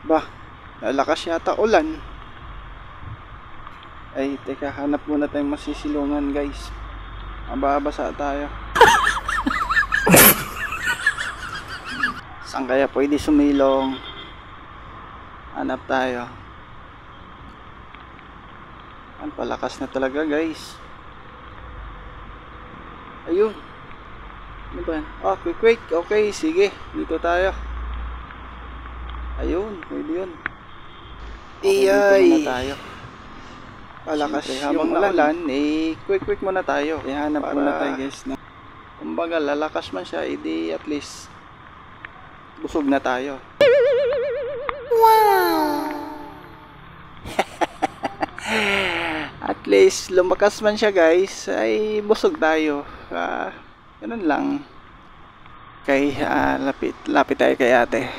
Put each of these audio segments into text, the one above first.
Bah, lalakas yata ulan. Ay, teka, hanap muna tayong masisilungan guys. Mababasa tayo. Saan kaya pwede sumilong? Hanap tayo. Ang palakas na talaga guys. Ayun. Ano ba? Ah, quick. Okay, sige. Dito tayo. Ayun, pwede yun. Okay, dito muna tayo. Palakas habang ulan, quick muna tayo. Hanap muna tayo guys. Kumbaga, lalakas man siya, edi at least busog na tayo. Wow! At least lumakas man siya guys, ay busog tayo. Ganun lang. Kay lapit tayo kay ate.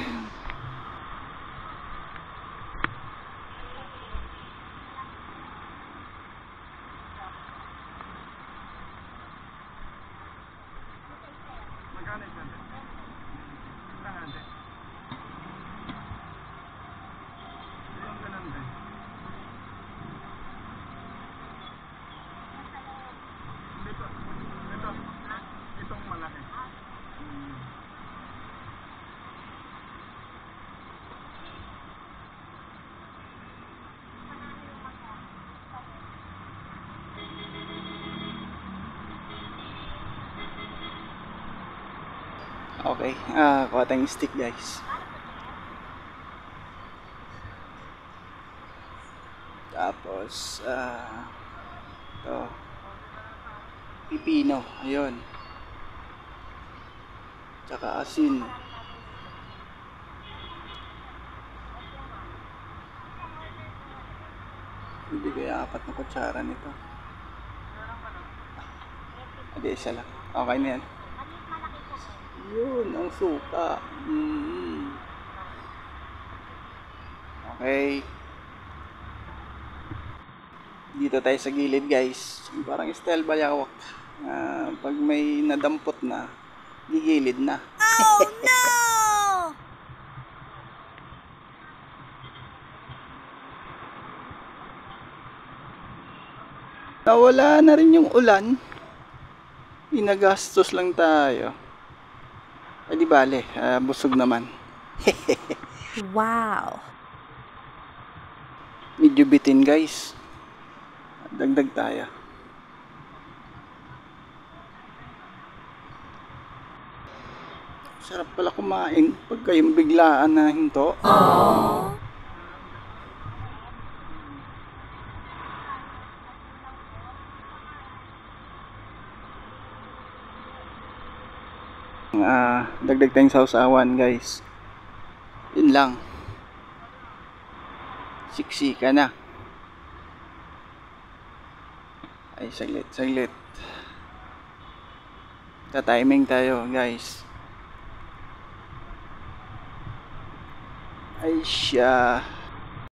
Itong malaki. Okay, kuha tayong stick guys. Tapos, ito. Pipino, ayun. Tsaka asin. Hindi kaya 4 na kutsara nito. Okay, isa lang. Okay na yan. Yun, ang suka. Okay. Dito tayo sa gilid guys. Parang style bayawak. Pag may nadampot na, gigilid na. Oh no! Nawala na rin yung ulan. Inagastos lang tayo. Ay di bale, busog naman. Wow! Medyo bitin guys. Dagdag tayo. Sarap pala kumain pag kayong biglaan na hinto. Aww. Dagdag tayong sausawan guys. Yun lang. Siksika na. Ay, saglit. Ka-timing tayo guys. Ay siya.